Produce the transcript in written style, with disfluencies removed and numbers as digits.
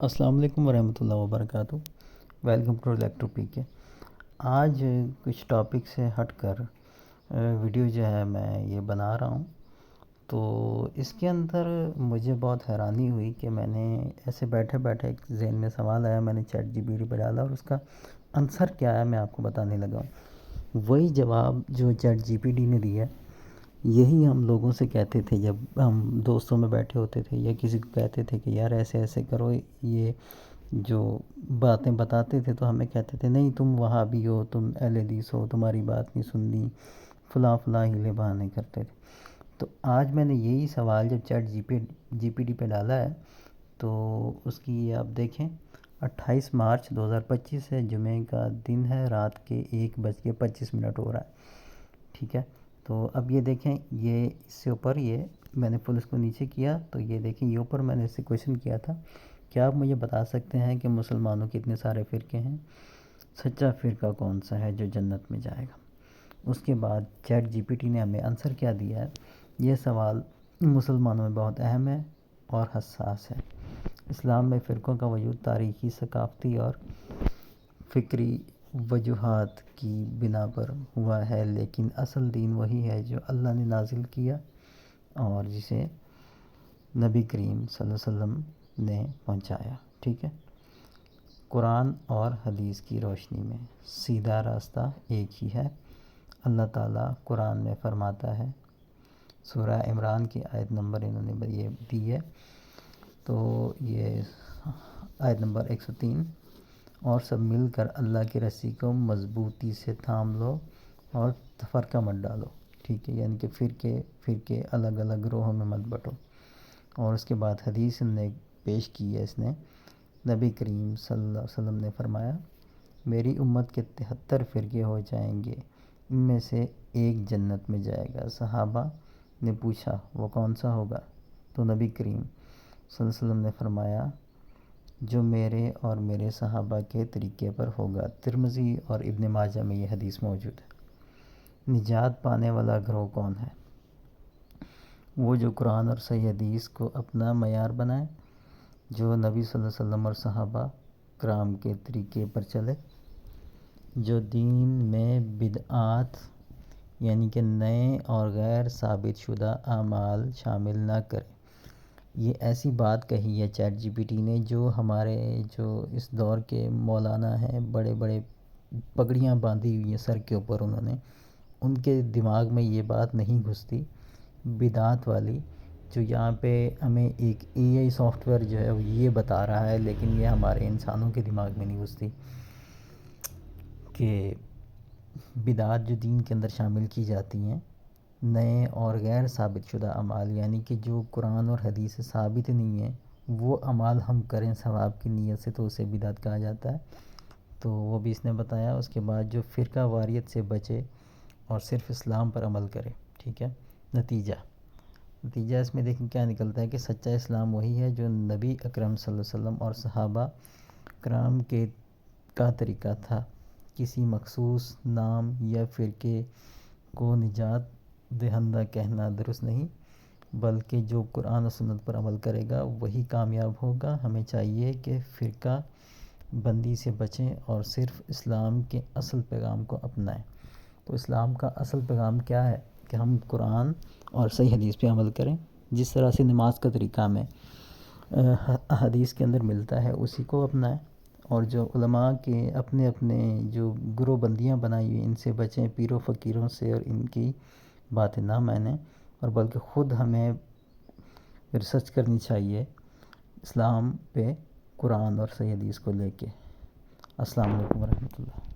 السلام علیکم ورحمۃ اللہ وبرکاتہ۔ ویلکم ٹو الیکٹرو پی کے۔ آج کچھ ٹاپک سے ہٹ کر ویڈیو جو ہے میں یہ بنا رہا ہوں، تو اس کے اندر مجھے بہت حیرانی ہوئی کہ میں نے ایسے بیٹھے بیٹھے ایک ذہن میں سوال آیا، میں نے چیٹ جی پی ٹی پہ ڈالا اور اس کا آنسر کیا ہے میں آپ کو بتانے لگا ہوں۔ وہی جواب جو چیٹ جی پی ٹی نے دیا، یہی ہم لوگوں سے کہتے تھے جب ہم دوستوں میں بیٹھے ہوتے تھے یا کسی کو کہتے تھے کہ یار ایسے ایسے کرو، یہ جو باتیں بتاتے تھے تو ہمیں کہتے تھے نہیں تم وہابی ہو، تم اہل حدیث ہو، تمہاری بات نہیں سننی، فلاں فلاں ہیلے بہانے کرتے تھے۔ تو آج میں نے یہی سوال جب چیٹ جی پی ٹی پہ ڈالا ہے تو اس کی آپ دیکھیں 28 مارچ 2025 ہے، جمعہ کا دن ہے، رات کے 1:25 ہو رہا ہے، ٹھیک ہے۔ تو اب یہ دیکھیں، یہ اس سے اوپر یہ میں نے فل اس کو نیچے کیا تو یہ دیکھیں، یہ اوپر میں نے اس سے کویشچن کیا تھا، کیا آپ مجھے بتا سکتے ہیں کہ مسلمانوں کے اتنے سارے فرقے ہیں، سچا فرقہ کون سا ہے جو جنت میں جائے گا؟ اس کے بعد چیٹ جی پی ٹی نے ہمیں آنسر کیا دیا ہے۔ یہ سوال مسلمانوں میں بہت اہم ہے اور حساس ہے۔ اسلام میں فرقوں کا وجود تاریخی، ثقافتی اور فکری وجوہات کی بنا پر ہوا ہے، لیکن اصل دین وہی ہے جو اللہ نے نازل کیا اور جسے نبی کریم صلی اللہ علیہ وسلم نے پہنچایا، ٹھیک ہے۔ قرآن اور حدیث کی روشنی میں سیدھا راستہ ایک ہی ہے۔ اللہ تعالیٰ قرآن میں فرماتا ہے، سورہ عمران کی آیت نمبر انہوں نے یہ دی ہے، تو یہ آیت نمبر 103، اور سب مل کر اللہ کی رسی کو مضبوطی سے تھام لو اور تفرقہ مت ڈالو، ٹھیک ہے، یعنی کہ فرقے الگ الگ گروہوں میں مت بٹو۔ اور اس کے بعد حدیث نے پیش کی ہے، اس نے نبی کریم صلی اللہ علیہ وسلم نے فرمایا، میری امت کے 73 فرقے ہو جائیں گے، ان میں سے ایک جنت میں جائے گا۔ صحابہ نے پوچھا وہ کون سا ہوگا؟ تو نبی کریم صلی اللہ علیہ وسلم نے فرمایا، جو میرے اور میرے صحابہ کے طریقے پر ہوگا۔ ترمذی اور ابن ماجہ میں یہ حدیث موجود ہے۔ نجات پانے والا گروہ کون ہے؟ وہ جو قرآن اور صحیح حدیث کو اپنا معیار بنائے، جو نبی صلی اللہ علیہ وسلم اور صحابہ کرام کے طریقے پر چلے، جو دین میں بدعات یعنی کہ نئے اور غیر ثابت شدہ اعمال شامل نہ کرے۔ یہ ایسی بات کہی ہے چیٹ جی پی ٹی نے جو ہمارے جو اس دور کے مولانا ہیں، بڑے بڑے پگڑیاں باندھی ہوئی ہیں سر کے اوپر انہوں نے، ان کے دماغ میں یہ بات نہیں گھستی بدعات والی، جو یہاں پہ ہمیں ایک اے آئی سافٹ ویئر جو ہے وہ یہ بتا رہا ہے، لیکن یہ ہمارے انسانوں کے دماغ میں نہیں گھستی کہ بدعات جو دین کے اندر شامل کی جاتی ہیں، نئے اور غیر ثابت شدہ اعمال، یعنی کہ جو قرآن اور حدیث سے ثابت نہیں ہیں وہ اعمال ہم کریں ثواب کی نیت سے تو اسے بدعت کہا جاتا ہے، تو وہ بھی اس نے بتایا۔ اس کے بعد جو فرقہ واریت سے بچے اور صرف اسلام پر عمل کرے، ٹھیک ہے۔ نتیجہ اس میں دیکھیں کیا نکلتا ہے کہ سچا اسلام وہی ہے جو نبی اکرم صلی اللہ علیہ وسلم اور صحابہ کرام کا طریقہ تھا۔ کسی مخصوص نام یا فرقے کو نجات دہندہ کہنا درست نہیں، بلکہ جو قرآن و سنت پر عمل کرے گا وہی کامیاب ہوگا۔ ہمیں چاہیے کہ فرقہ بندی سے بچیں اور صرف اسلام کے اصل پیغام کو اپنائیں۔ تو اسلام کا اصل پیغام کیا ہے کہ ہم قرآن اور صحیح حدیث پہ عمل کریں، جس طرح سے نماز کا طریقہ ہمیں حدیث کے اندر ملتا ہے اسی کو اپنائیں، اور جو علماء کے اپنے اپنے جو گروہ بندیاں بنائی ہوئی ان سے بچیں، پیروں فقیروں سے، اور ان کی باتیں نہ مانیں، اور بلکہ خود ہمیں ریسرچ کرنی چاہیے اسلام پہ، قرآن اور صحیح حدیث کو لے کے۔ السلام علیکم ورحمۃ اللہ۔